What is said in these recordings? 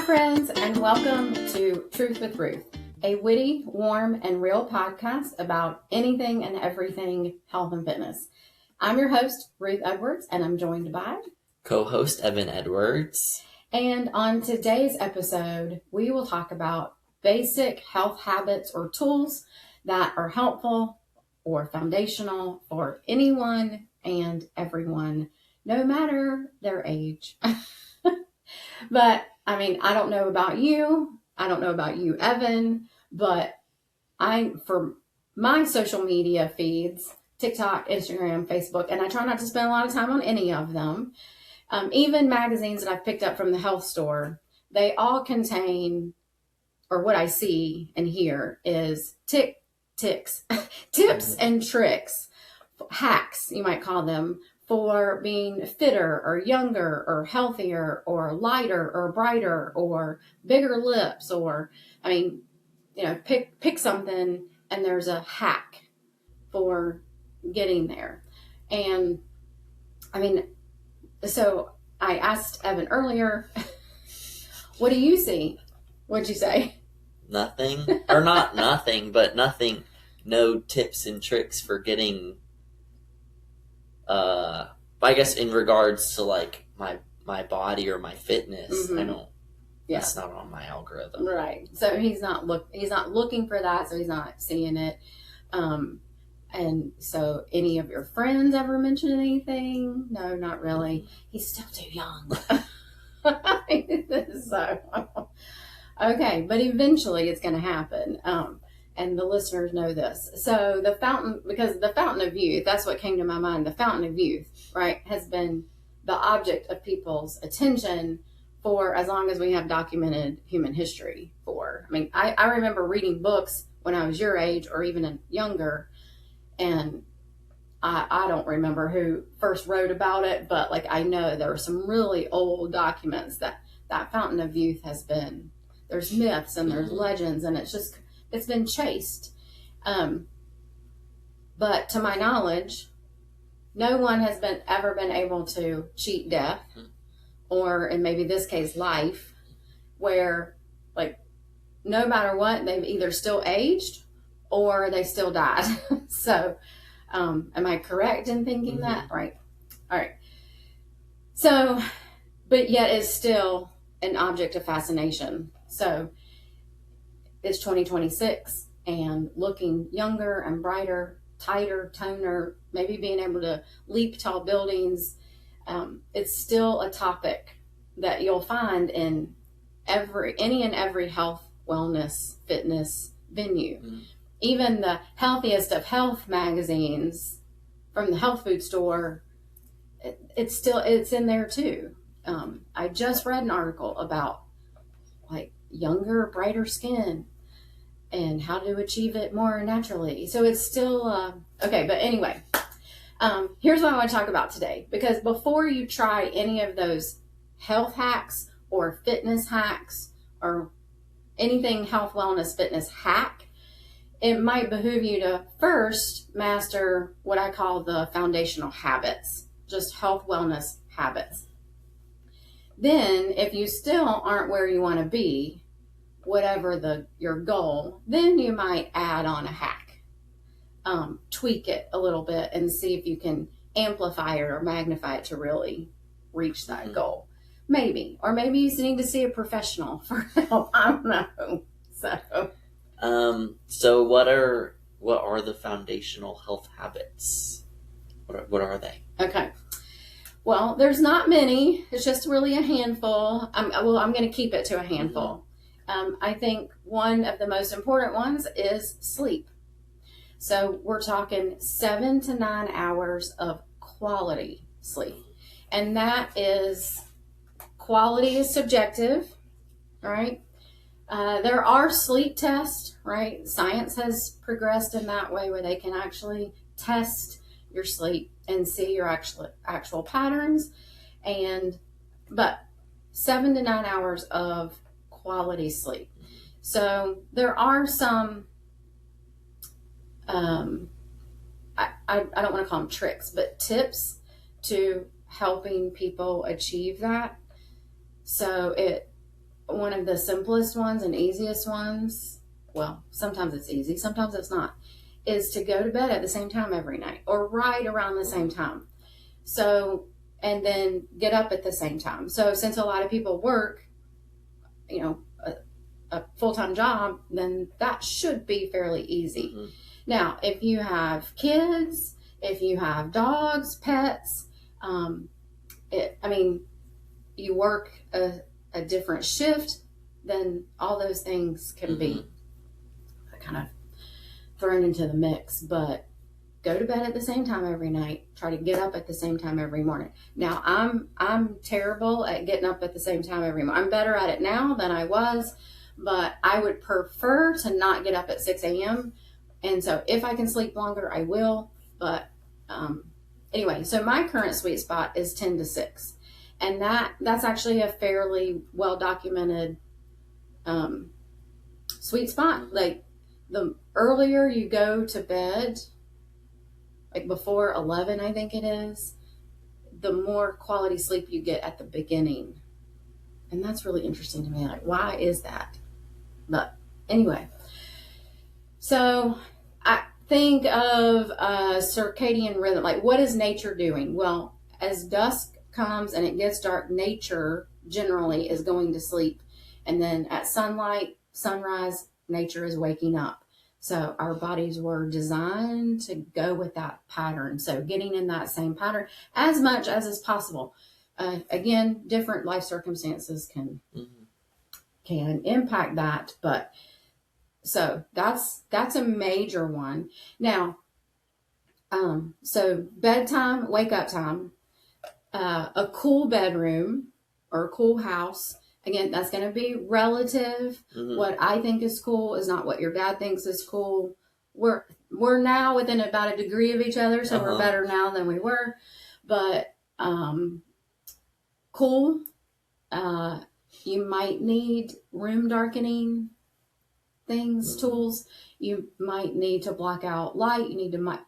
friends, and welcome to Truth with Ruth, a witty, warm, and real podcast about anything and everything health and fitness. I'm your host, Ruth Edwards, and I'm joined by co-host Evan Edwards. And on today's episode, we will talk about basic health habits or tools that are helpful or foundational for anyone and everyone, no matter their age. But I don't know about you. I don't know about you, Evan, but for my social media feeds, TikTok, Instagram, Facebook, and I try not to spend a lot of time on any of them. Even magazines that I've picked up from the health store, they all contain, or what I see and hear is tips and tricks, hacks, you might call them, for being fitter or younger or healthier or lighter or brighter or bigger lips or, pick something and there's a hack for getting there. And so I asked Evan earlier, what do you see? What'd you say? Nothing, or not nothing, but nothing, no tips and tricks for getting, I guess in regards to like my body or my fitness, Mm-hmm. That's not on my algorithm. Right. So he's not looking for that, so he's not seeing it. And so any of your friends ever mention anything? No, not really. He's still too young. So, okay, but eventually it's going to happen. And the listeners know this. So the fountain of youth, that's what came to my mind. The fountain of youth, right, has been the object of people's attention for as long as we have documented human history for. I remember reading books when I was your age or even younger, and I don't remember who first wrote about it, but I know there were some really old documents that fountain of youth has been, there's myths and there's legends, and it's been chased. But to my knowledge, no one has ever been able to cheat death, or in maybe this case, life, where no matter what, they've either still aged or they still died. So, am I correct in thinking that? Right. All right. So, but yet it's still an object of fascination. So it's 2026 and looking younger and brighter, tighter, toner, maybe being able to leap tall buildings. It's still a topic that you'll find in any and every health, wellness, fitness venue. Mm-hmm. Even the healthiest of health magazines from the health food store, it's in there too. I just read an article about younger, brighter skin and how to achieve it more naturally. So it's still okay. But anyway, here's what I want to talk about today, because before you try any of those health hacks or fitness hacks or anything health, wellness, fitness hack, it might behoove you to first master what I call the foundational habits, just health, wellness habits. Then, if you still aren't where you want to be, whatever your goal, then you might add on a hack, tweak it a little bit and see if you can amplify it or magnify it to really reach that goal. Maybe, or maybe you need to see a professional for help. I don't know. So what are the foundational health habits? What are they? Okay. Well, there's not many. It's just really a handful. I'm going to keep it to a handful. I think one of the most important ones is sleep. So we're talking 7 to 9 hours of quality sleep. And quality is subjective, right? There are sleep tests, right? Science has progressed in that way where they can actually test your sleep and see your actual patterns. But 7 to 9 hours of quality sleep. So there are some, I don't want to call them tricks, but tips to helping people achieve that. So one of the simplest ones and easiest ones, well, sometimes it's easy, sometimes it's not, is to go to bed at the same time every night or right around the same time. So, and then get up at the same time. So since a lot of people work, you know, a full-time job, then that should be fairly easy. Mm-hmm. Now, if you have kids, if you have dogs, pets, you work a different shift, then all those things can be kind of thrown into the mix. But go to bed at the same time every night. Try to get up at the same time every morning. Now, I'm terrible at getting up at the same time every morning. I'm better at it now than I was, but I would prefer to not get up at 6 a.m. And so if I can sleep longer, I will. But anyway, so my current sweet spot is 10 to 6. And that's actually a fairly well-documented sweet spot. Like, the earlier you go to bed, like before 11, I think it is, the more quality sleep you get at the beginning. And that's really interesting to me. Like, why is that? But anyway, so I think of circadian rhythm. Like, what is nature doing? Well, as dusk comes and it gets dark, nature generally is going to sleep. And then at sunrise, nature is waking up. So our bodies were designed to go with that pattern. So getting in that same pattern as much as is possible. Again, different life circumstances can impact that, but so that's a major one. Now, so bedtime, wake up time, a cool bedroom or a cool house. Again, that's going to be relative. What I think is cool is not what your dad thinks is cool. We're now within about a degree of each other, so we're better now than we were. But cool. You might need room darkening things, tools. You might need to block out light.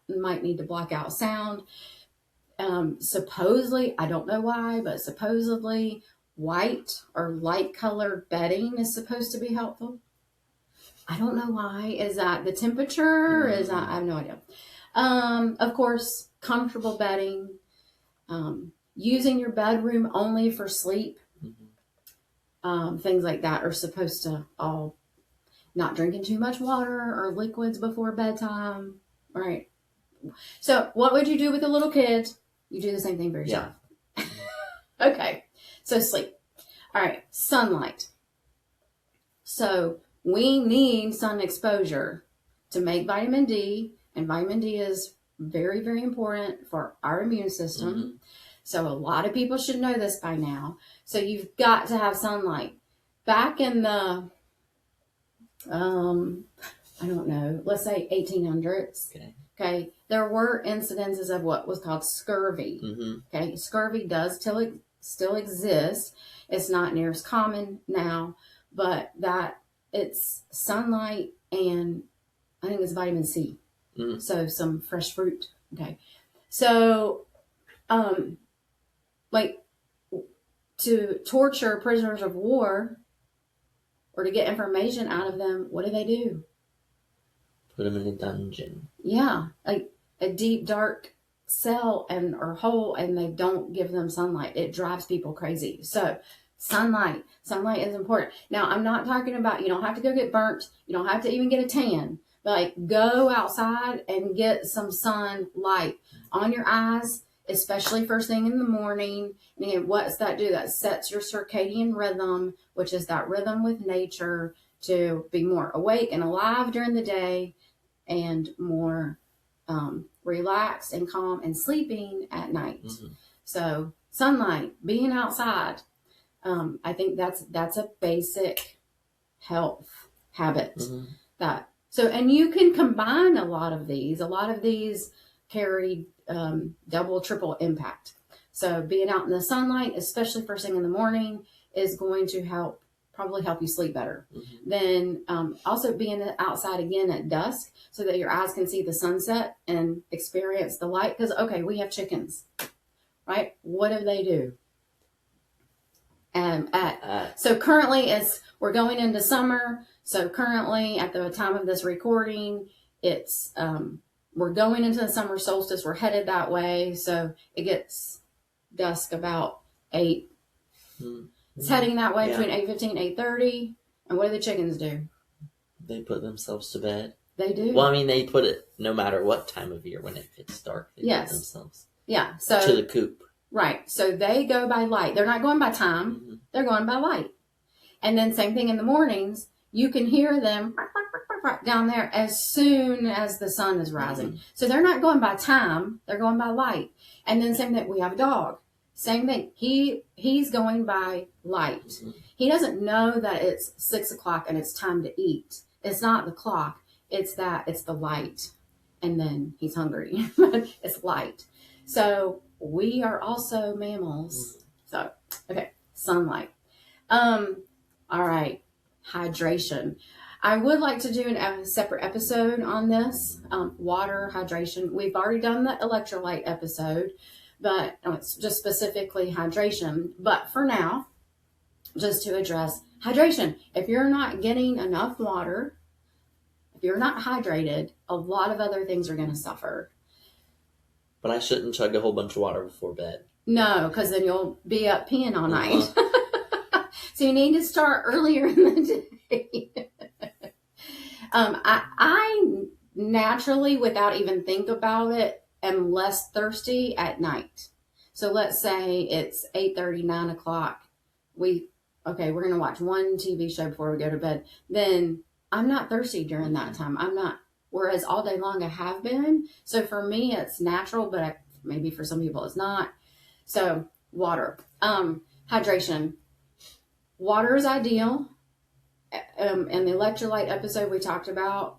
Might need to block out sound. Supposedly, I don't know why, but supposedly white or light colored bedding is supposed to be helpful. I don't know why. Is that the temperature? I have no idea. Of course, comfortable bedding, using your bedroom only for sleep. Things like that are supposed to all, not drinking too much water or liquids before bedtime. Right. So what would you do with a little kid? You do the same thing for yourself. Yeah. Okay. So sleep. All right. Sunlight. So we need sun exposure to make vitamin D, and vitamin D is very, very important for our immune system. So a lot of people should know this by now. So you've got to have sunlight. Back in the, I don't know, let's say 1800s. Okay. There were incidences of what was called scurvy. Okay. Scurvy does still exist. It's not near as common now, but it's sunlight and I think it's vitamin C. So some fresh fruit. Okay. So, like, to torture prisoners of war or to get information out of them, what do? Put them in a dungeon. Yeah, like a deep, dark cell or hole, and they don't give them sunlight. It drives people crazy. So sunlight is important. Now, I'm not talking about, you don't have to go get burnt. You don't have to even get a tan. But like, go outside and get some sunlight on your eyes, especially first thing in the morning. And again, what's that do? That sets your circadian rhythm, which is that rhythm with nature, to be more awake and alive during the day and more relaxed and calm and sleeping at night. So sunlight, being outside, I think that's a basic health habit. And you can combine a lot of these. A lot of these carry double, triple impact. So being out in the sunlight, especially first thing in the morning, is going to probably help you sleep better. Then also being outside again at dusk so that your eyes can see the sunset and experience the light. Because, okay, we have chickens, right? What do? So currently we're going into summer. So currently at the time of this recording, it's we're going into the summer solstice. We're headed that way. So it gets dusk about 8. It's heading that way between 8:15 8:30. And what do the chickens do? They put themselves to bed. They do. Well, I mean, they put it no matter what time of year when it gets dark. They put themselves so to the coop. Right. So they go by light. They're not going by time. They're going by light. And then same thing in the mornings. You can hear them down there as soon as the sun is rising. So they're not going by time. They're going by light. And then same thing. We have a dog. Same thing. He's going by light. He doesn't know that it's 6 o'clock and it's time to eat. It's not the clock. It's the light. And then he's hungry. It's light. So we are also mammals. So, okay. Sunlight. All right. Hydration. I would like to do a separate episode on this. Water, hydration. We've already done the electrolyte episode, but it's just specifically hydration. But for now, just to address hydration. If you're not getting enough water, if you're not hydrated, a lot of other things are going to suffer. But I shouldn't chug a whole bunch of water before bed. No, because then you'll be up peeing all night. So you need to start earlier in the day. I naturally, without even think about it, am less thirsty at night. So let's say it's 8:30, 9 o'clock. We're going to watch one TV show before we go to bed. Then I'm not thirsty during that time. I'm not. Whereas all day long I have been. So for me, it's natural, but maybe for some people it's not. So water. Hydration. Water is ideal. In the electrolyte episode we talked about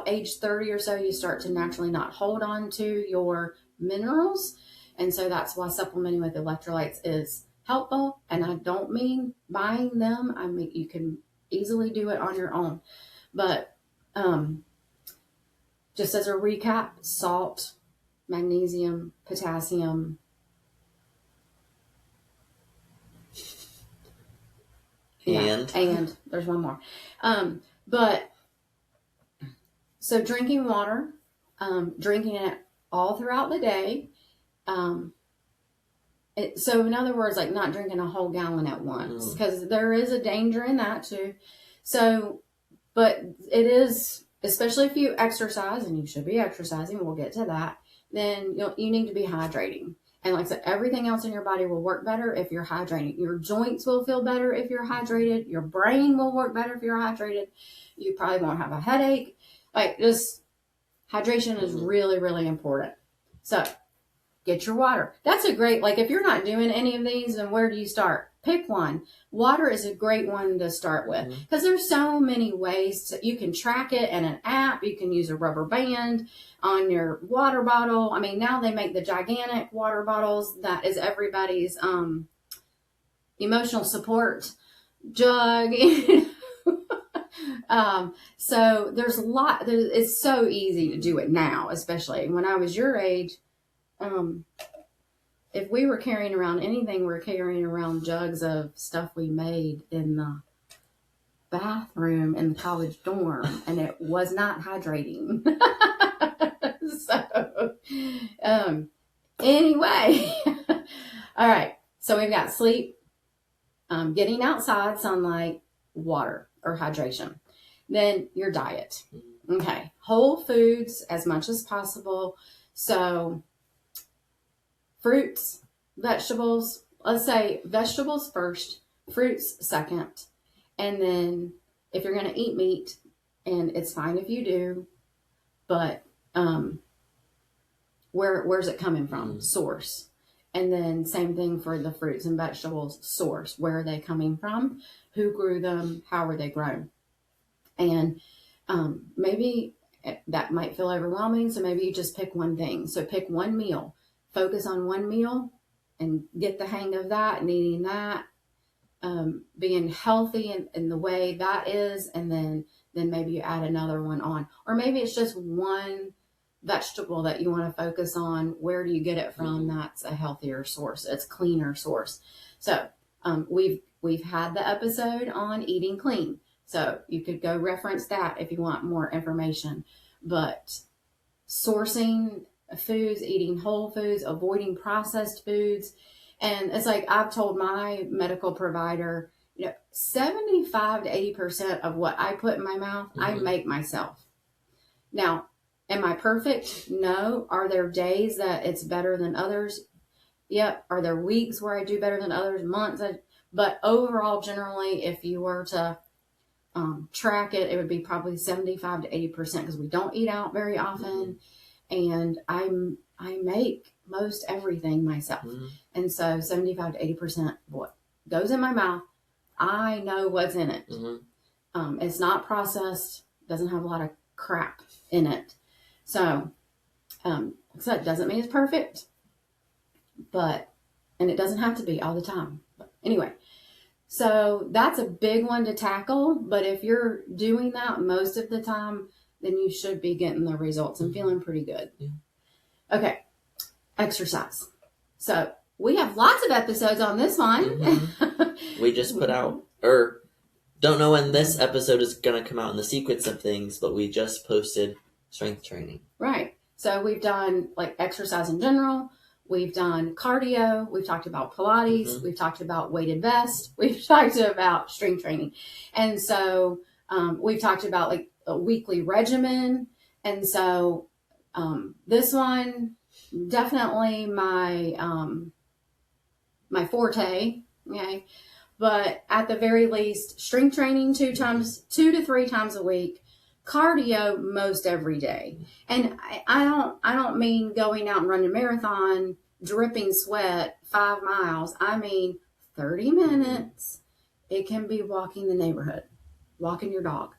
age 30 or so, you start to naturally not hold on to your minerals. And so that's why supplementing with electrolytes is helpful. And I don't mean buying them. I mean, you can easily do it on your own. But just as a recap, salt, magnesium, potassium. And there's one more. But so drinking water, drinking it all throughout the day. So in other words, like not drinking a whole gallon at once, because there is a danger in that too. So, but it is, especially if you exercise, and you should be exercising, we'll get to that, then you need to be hydrating. And like I said, everything else in your body will work better if you're hydrated. Your joints will feel better if you're hydrated. Your brain will work better if you're hydrated. You probably won't have a headache. Like, just hydration is really, really important. So get your water. That's a great, like if you're not doing any of these, then where do you start? Pick one. Water is a great one to start with because there's so many ways you can track it in an app. You can use a rubber band on your water bottle. I mean, now they make the gigantic water bottles that is everybody's emotional support jug. So there's a lot. It's so easy to do it now, especially when I was your age. If we were carrying around anything, we're carrying around jugs of stuff we made in the bathroom in the college dorm, and it was not hydrating. So, anyway, all right. So we've got sleep, getting outside, sunlight, water, or hydration. Then your diet. Okay. Whole foods as much as possible. So fruits, vegetables, let's say vegetables first, fruits second. And then if you're going to eat meat, and it's fine if you do, but where's it coming from? Source. And then same thing for the fruits and vegetables, source. Where are they coming from? Who grew them? How were they grown? And maybe that might feel overwhelming, so maybe you just pick one thing. So pick one meal. Focus on one meal and get the hang of that and eating that, being healthy in the way that is, and then maybe you add another one on. Or maybe it's just one vegetable that you want to focus on. Where do you get it from? That's a healthier source. It's a cleaner source. So We've had the episode on eating clean, so you could go reference that if you want more information. But sourcing foods, eating whole foods, avoiding processed foods, and it's like I've told my medical provider, 75 to 80% of what I put in my mouth, I make myself. Now, am I perfect? No. Are there days that it's better than others? Yep. Are there weeks where I do better than others? Months? But overall, generally, if you were to track it, it would be probably 75 to 80% because we don't eat out very often. And I make most everything myself. And so 75 to 80% what goes in my mouth, I know what's in it. It's not processed, doesn't have a lot of crap in it. So, so it doesn't mean it's perfect, and it doesn't have to be all the time. But anyway, so that's a big one to tackle. But if you're doing that most of the time, then you should be getting the results and feeling pretty good. Okay, exercise. So we have lots of episodes on this one. We just put out, or don't know when this episode is going to come out in the sequence of things, but we just posted strength training. Right. So we've done like exercise in general. We've done cardio. We've talked about Pilates. We've talked about weighted vest. We've talked about strength training. And so we've talked about like a weekly regimen. And so this one, definitely my forte. Okay. But at the very least, strength training 2 to 3 times a week, cardio most every day. And I don't mean going out and running a marathon, dripping sweat, 5 miles. I mean 30 minutes. It can be walking the neighborhood, walking your dog,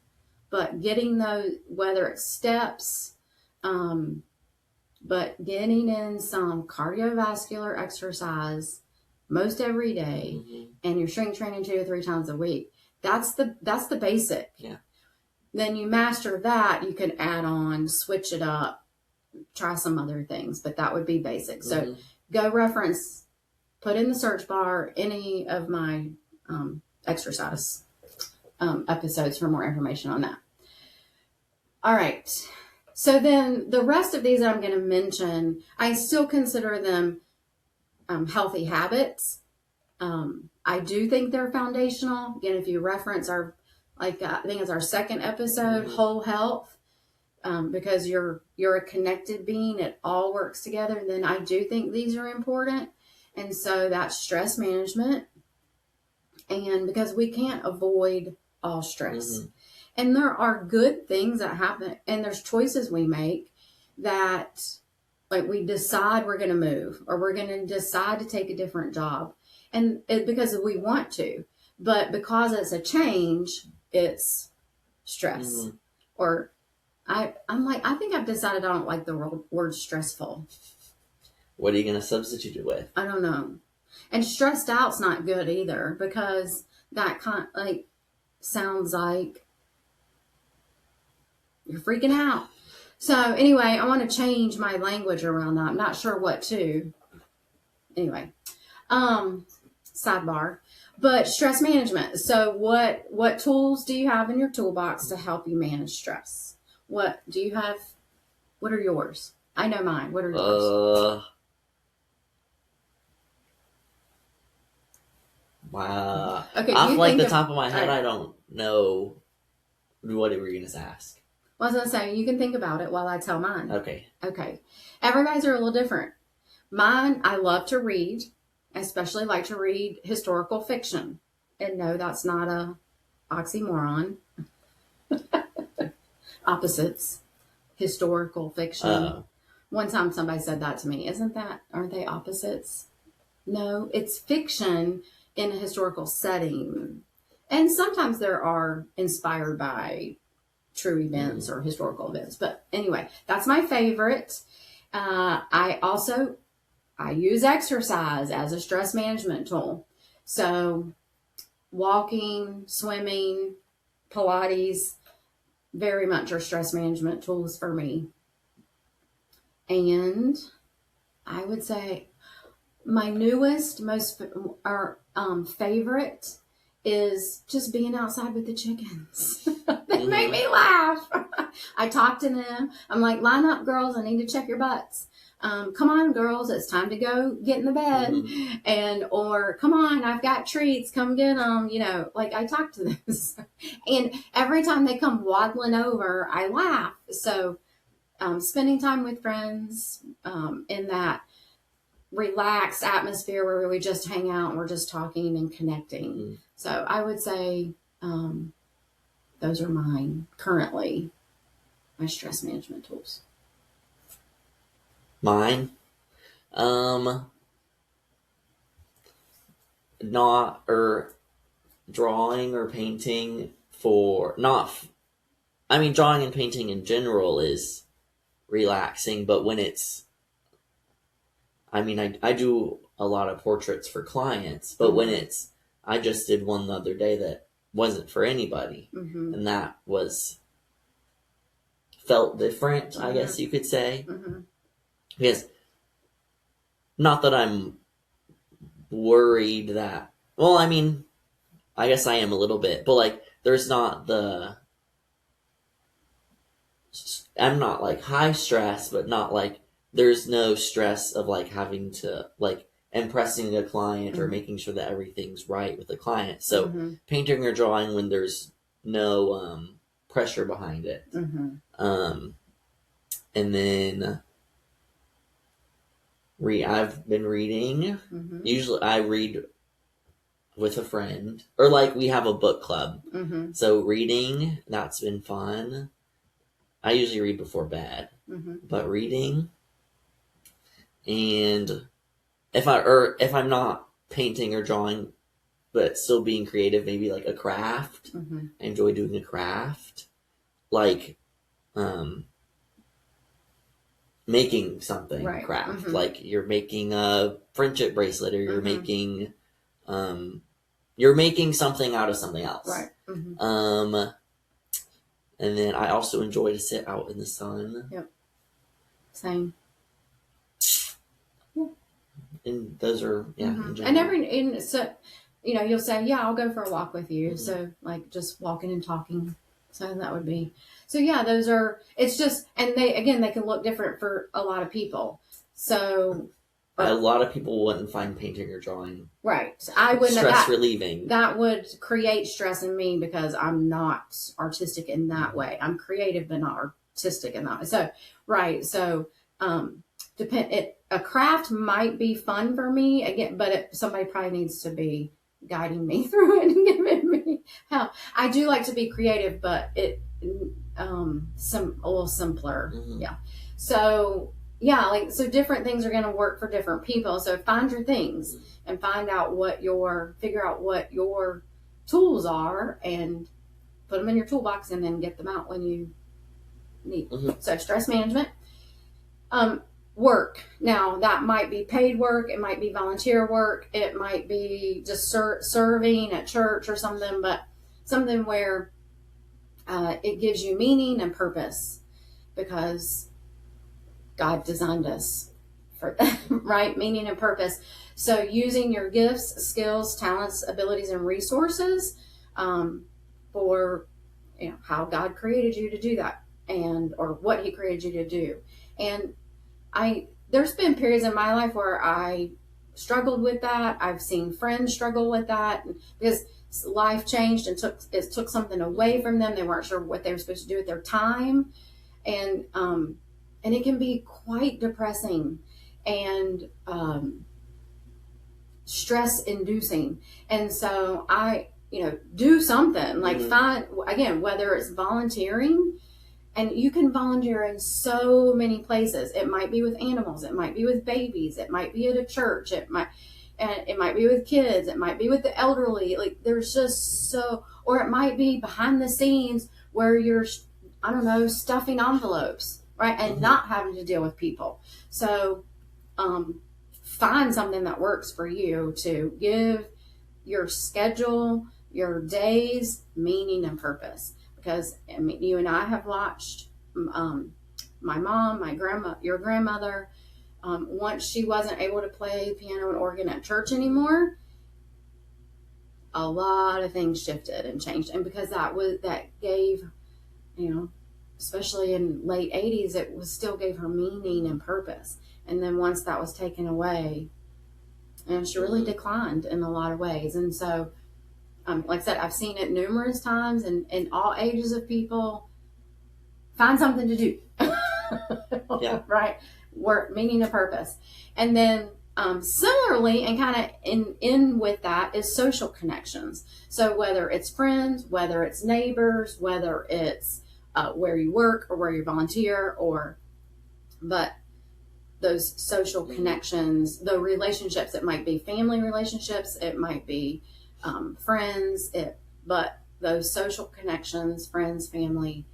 but getting those, whether it's steps, but getting in some cardiovascular exercise most every day, and your strength training 2 to 3 times a week. That's the basic. Yeah. Then you master that, you can add on, switch it up, try some other things, but that would be basic. So go reference, put in the search bar any of my exercise episodes for more information on that. All right. So then the rest of these that I'm going to mention, I still consider them healthy habits. I do think they're foundational. Again, if you reference our, I think it's our second episode, whole health, because you're a connected being. It all works together. Then I do think these are important. And so that's stress management. And because we can't avoid all stress. And there are good things that happen, and there's choices we make that, like, we decide we're going to move, or we're going to decide to take a different job, and because we want to, but because it's a change, it's stress. Or I'm like, I think I've decided I don't like the word stressful. What are you going to substitute it with? I don't know. And stressed out's not good either, because that sounds like you're freaking out. So anyway, I want to change my language around that. I'm not sure what to. Anyway, sidebar. But stress management. So what tools do you have in your toolbox to help you manage stress? What do you have? What are yours? I know mine. What are yours? Wow. Okay. Off like the top of my head, I don't know what you were going to ask. Well, I was going to say, you can think about it while I tell mine. Okay. Everybody's are a little different. Mine, I love to read. I especially like to read historical fiction. And no, that's not a oxymoron. Opposites. Historical fiction. One time somebody said that to me. Aren't they opposites? No, it's fiction in a historical setting. And sometimes there are inspired by true events or historical events. But anyway, that's my favorite. I use exercise as a stress management tool. So walking, swimming, Pilates, very much are stress management tools for me. And I would say My newest, most favorite is just being outside with the chickens. They make me laugh. I talk to them. I'm like, line up, girls. I need to check your butts. Come on, girls. It's time to go get in the bed. And, or come on, I've got treats. Come get them. You know, like I talk to them. And every time they come waddling over, I laugh. So, spending time with friends, in that relaxed atmosphere where we just hang out and we're just talking and connecting. So I would say those are mine currently, my stress management tools. Mine, not or drawing or painting for not. I mean, drawing and painting in general is relaxing, but when it's, I mean, I do a lot of portraits for clients, but when it's, I just did one the other day that wasn't for anybody, and that felt different, I guess you could say. Because, not that I'm worried that, well, I mean, I guess I am a little bit, but like, there's not I'm not like high stress, but not like, there's no stress of like having to like impressing a client or making sure that everything's right with the client. So painting or drawing when there's no pressure behind it. And then I've been reading. Usually I read with a friend, or like we have a book club. So reading, that's been fun. I usually read before bed, but reading, and if I'm not painting or drawing, but still being creative, maybe like a craft. I enjoy doing a craft, like making something, craft. Like you're making a friendship bracelet, or you're making something out of something else. And then I also enjoy to sit out in the sun. Yep. Same. And those are, and so, you know, you'll say, yeah, I'll go for a walk with you. So like just walking and talking. So that would be, so yeah, those are, it's just, and they can look different for a lot of people. So a lot of people wouldn't find painting or drawing I wouldn't stress relieving. That would create stress in me because I'm not artistic in that way. I'm creative but not artistic in that way. So a craft might be fun for me again, but somebody probably needs to be guiding me through it and giving me help. I do like to be creative, but it a little simpler. So so different things are going to work for different people. So find your things and figure out what your tools are and put them in your toolbox and then get them out when you need. So stress management, work. Now that might be paid work. It might be volunteer work. It might be just serving at church or something, but something where it gives you meaning and purpose because God designed us for that, right? Meaning and purpose. So using your gifts, skills, talents, abilities, and resources for how God created you to do that, or what He created you to do. And there's been periods in my life where I struggled with that. I've seen friends struggle with that because life changed and took something away from them. They weren't sure what they were supposed to do with their time, and it can be quite depressing and stress inducing. And so I, do something like find, again, whether it's volunteering, and you can volunteer in so many places. It might be with animals. It might be with babies. It might be at a church. It might be with kids. It might be with the elderly. Like there's just or it might be behind the scenes where you're, I don't know, stuffing envelopes, right? And not having to deal with people. So find something that works for you to give your schedule, your days, meaning and purpose. Because you and I have watched my mom, my grandma, your grandmother, Once she wasn't able to play piano and organ at church anymore, a lot of things shifted and changed. And because that gave, especially in late 80s, it was still gave her meaning and purpose. And then once that was taken away, and she really declined in a lot of ways. And so, like I said, I've seen it numerous times, and in all ages of people, find something to do. Yeah. Right? Work, meaning, a purpose. And then similarly, and kind of in with that, is social connections. So whether it's friends, whether it's neighbors, whether it's where you work or where you volunteer, but those social connections, the relationships, it might be family relationships, it might be friends, but those social connections, friends, family,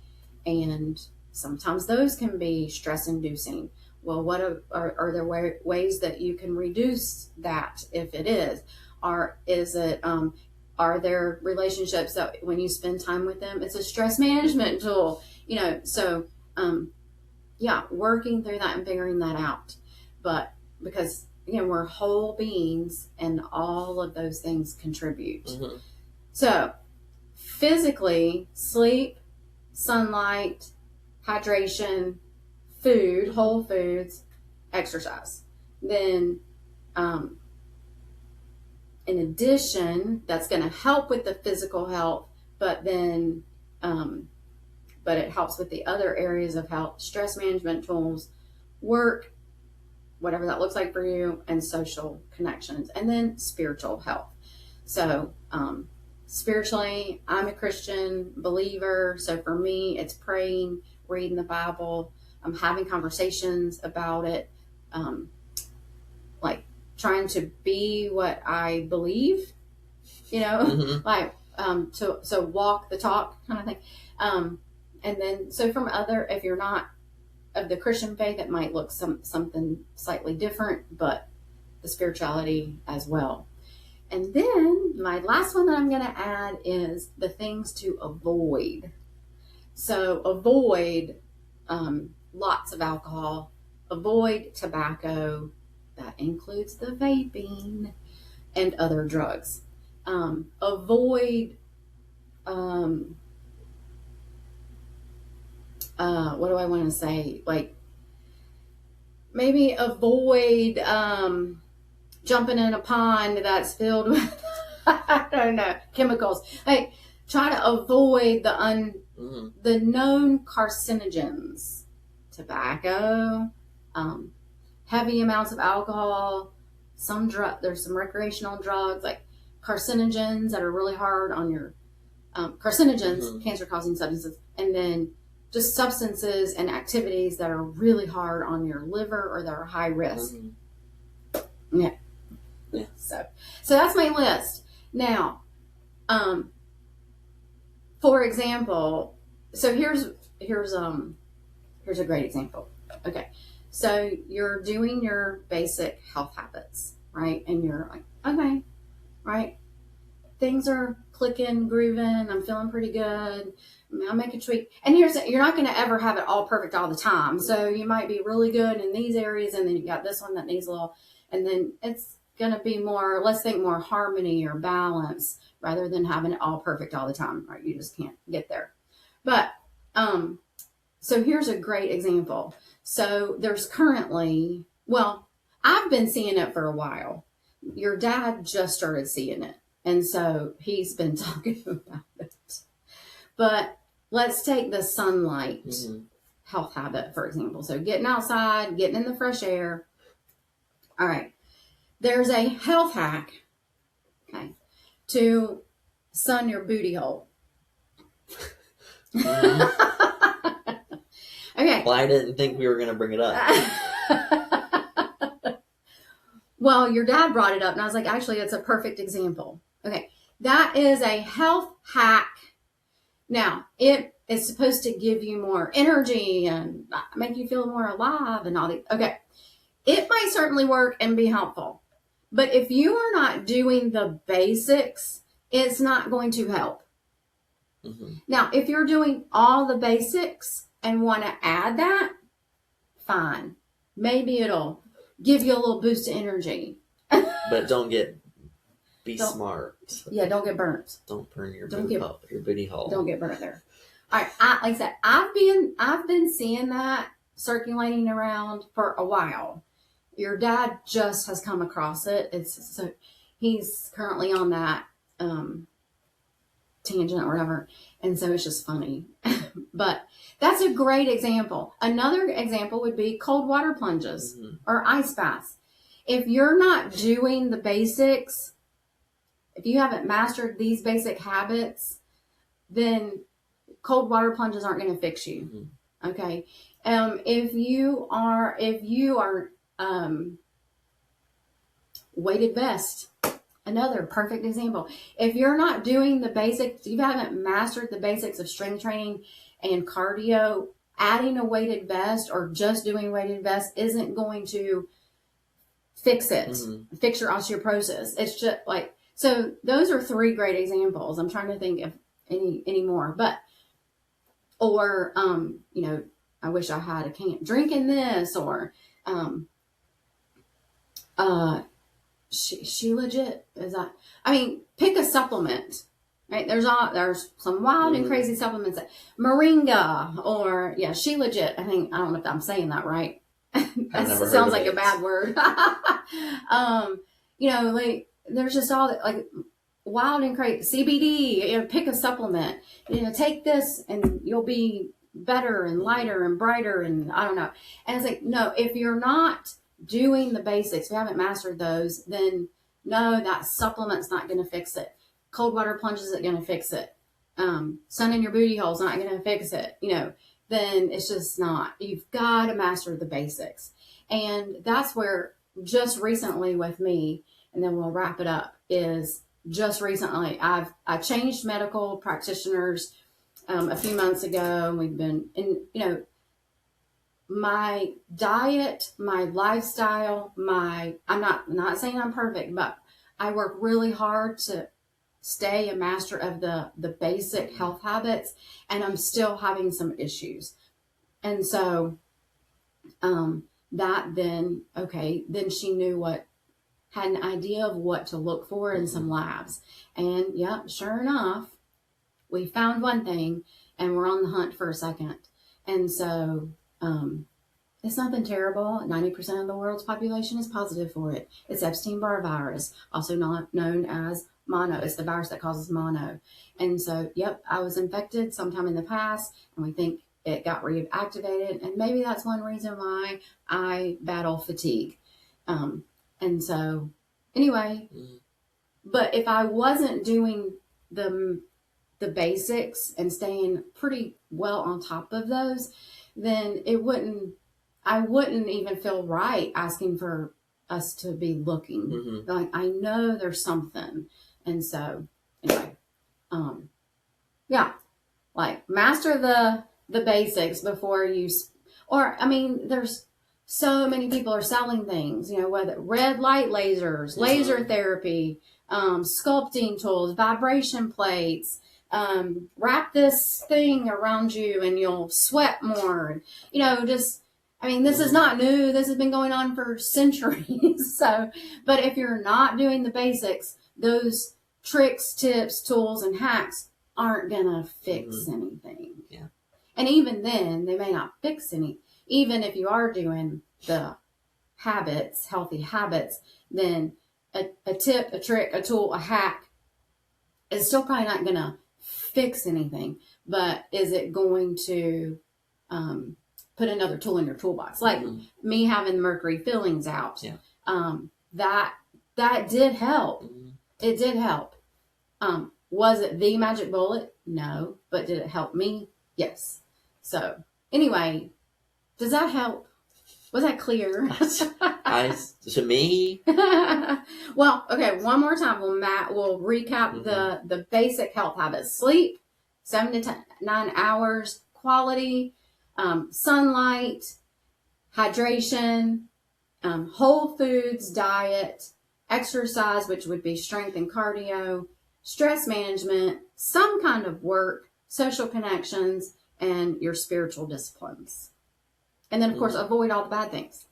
and sometimes those can be stress inducing. Well, what are there ways that you can reduce that if it is? Are there relationships that when you spend time with them, it's a stress management tool, so working through that and figuring that out. But because, again, we're whole beings and all of those things contribute. Mm-hmm. So physically, sleep, sunlight, hydration, food, whole foods, exercise. Then, in addition, that's going to help with the physical health, but it helps with the other areas of health, stress management tools, work, whatever that looks like for you, and social connections, and then spiritual health. So, spiritually, I'm a Christian believer. So for me, it's praying, reading the Bible, having conversations about it, like trying to be what I believe, like, so walk the talk kind of thing. And then, so if you're not of the Christian faith, it might look something slightly different, but the spirituality as well. And then my last one that I'm going to add is the things to avoid. So avoid lots of alcohol, avoid tobacco, that includes the vaping, and other drugs. Avoid, what do I want to say? Like, maybe avoid jumping in a pond that's filled with, I don't know, chemicals. Like, try to avoid the known carcinogens, tobacco, heavy amounts of alcohol, there's some recreational drugs, like carcinogens that are really hard on your, carcinogens, cancer-causing substances, and then just substances and activities that are really hard on your liver or that are high risk. Yeah. So that's my list. Now, for example, so here's a great example. Okay. So you're doing your basic health habits, right? And you're like, okay, right? Things are clicking, grooving. I'm feeling pretty good. I'll make a tweak. And you're not going to ever have it all perfect all the time. So you might be really good in these areas, and then you got this one that needs a little, and then it's going to be more, let's think more harmony or balance rather than having it all perfect all the time, right? You just can't get there. But, so here's a great example. So there's currently, well, I've been seeing it for a while. Your dad just started seeing it. And so he's been talking about it. But let's take the sunlight health habit, for example. So getting outside, getting in the fresh air. All right. There's a health hack, okay, to sun your booty hole. Okay. Well, I didn't think we were going to bring it up. Well, your dad brought it up, and I was like, actually, it's a perfect example. Okay. That is a health hack. Now, it is supposed to give you more energy and make you feel more alive and all that. Okay. It might certainly work and be helpful. But if you are not doing the basics, it's not going to help. Now, if you're doing all the basics and want to add that, fine. Maybe it'll give you a little boost of energy. But be smart. Yeah, don't get burnt. Don't burn your booty hole. Don't get burnt there. All right, like I said, I've been seeing that circulating around for a while. Your dad just has come across it. He's currently on that tangent or whatever, and so it's just funny. But that's a great example. Another example would be cold water plunges or ice baths. If you're not doing the basics, if you haven't mastered these basic habits, then cold water plunges aren't going to fix you. Okay. If you are weighted vest, another perfect example. If you're not doing the basics, you haven't mastered the basics of strength training and cardio, adding a weighted vest or just doing weighted vest isn't going to fix it, fix your osteoporosis. It's just like, so those are 3 great examples. I'm trying to think of any more, but, or, I wish I had a can drinking this, or, she legit is that, pick a supplement, right? There's some wild and crazy supplements, moringa, or she legit. I don't know if I'm saying that right. That sounds like a bad word. Like there's just all that, like wild and crazy CBD. Pick a supplement. Take this and you'll be better and lighter and brighter, and I don't know. And it's like, no, if you're not doing the basics, if you haven't mastered those, then no, that supplement's not going to fix it. Cold water plunges isn't going to fix it. Sun in your booty hole's not going to fix it. Then it's just not. You've got to master the basics. And that's where just recently with me, and then we'll wrap it up, is just recently I changed medical practitioners a few months ago, and we've been in, my diet, my lifestyle, I'm not saying I'm perfect, but I work really hard to stay a master of the basic health habits, and I'm still having some issues. And so, then she had an idea of what to look for in some labs. And sure enough, we found one thing and we're on the hunt for a second. And so, it's nothing terrible. 90% of the world's population is positive for it. It's Epstein-Barr virus, also not known as mono. It's the virus that causes mono. And so, I was infected sometime in the past, and we think it got reactivated. And maybe that's one reason why I battle fatigue. And so, anyway, but if I wasn't doing the basics and staying pretty well on top of those, then I wouldn't even feel right asking for us to be looking. Like, I know there's something. And so, anyway, like master the basics before you, there's so many people are selling things, whether red light lasers, laser therapy, sculpting tools, vibration plates, wrap this thing around you and you'll sweat more. This is not new. This has been going on for centuries. So, but if you're not doing the basics, those tricks, tips, tools, and hacks aren't going to fix anything. Yeah. And even then, they may not fix any. Even if you are doing the habits, healthy habits, then a tip, a trick, a tool, a hack is still probably not going to fix anything. But is it going to put another tool in your toolbox? Like me having mercury fillings out. Yeah. That did help. It did help. Was it the magic bullet? No. But did it help me? Yes. So anyway, does that help? Was that clear? To me. Well, okay. One more time. We'll recap the basic health habits: sleep, 7 to 9 hours, quality, sunlight, hydration, whole foods diet, exercise, which would be strength and cardio, stress management, some kind of work, social connections, and your spiritual disciplines. And then, of course, avoid all the bad things.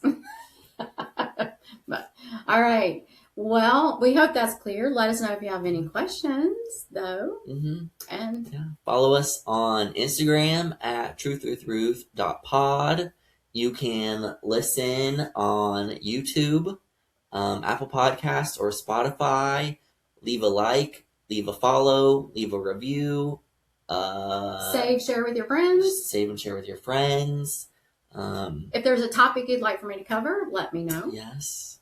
But, all right. Well, we hope that's clear. Let us know if you have any questions, though. Mm-hmm. And yeah. Follow us on Instagram at truthruthtruth.pod. You can listen on YouTube, Apple Podcasts, or Spotify. Leave a like, leave a follow, leave a review. save, share with your friends. Save and share with your friends. If there's a topic you'd like for me to cover, let me know. Yes.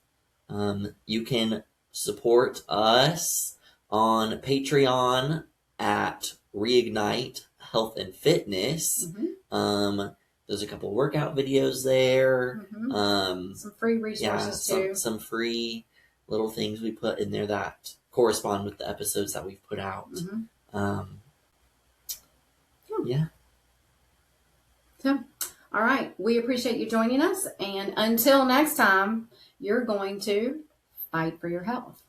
You can support us on Patreon at Reignite Health and Fitness. Mm-hmm. There's a couple workout videos there. Mm-hmm. Some free resources too. Some free little things we put in there that correspond with the episodes that we've put out. Mm-hmm. Yeah. So, all right. We appreciate you joining us. And until next time, you're going to fight for your health.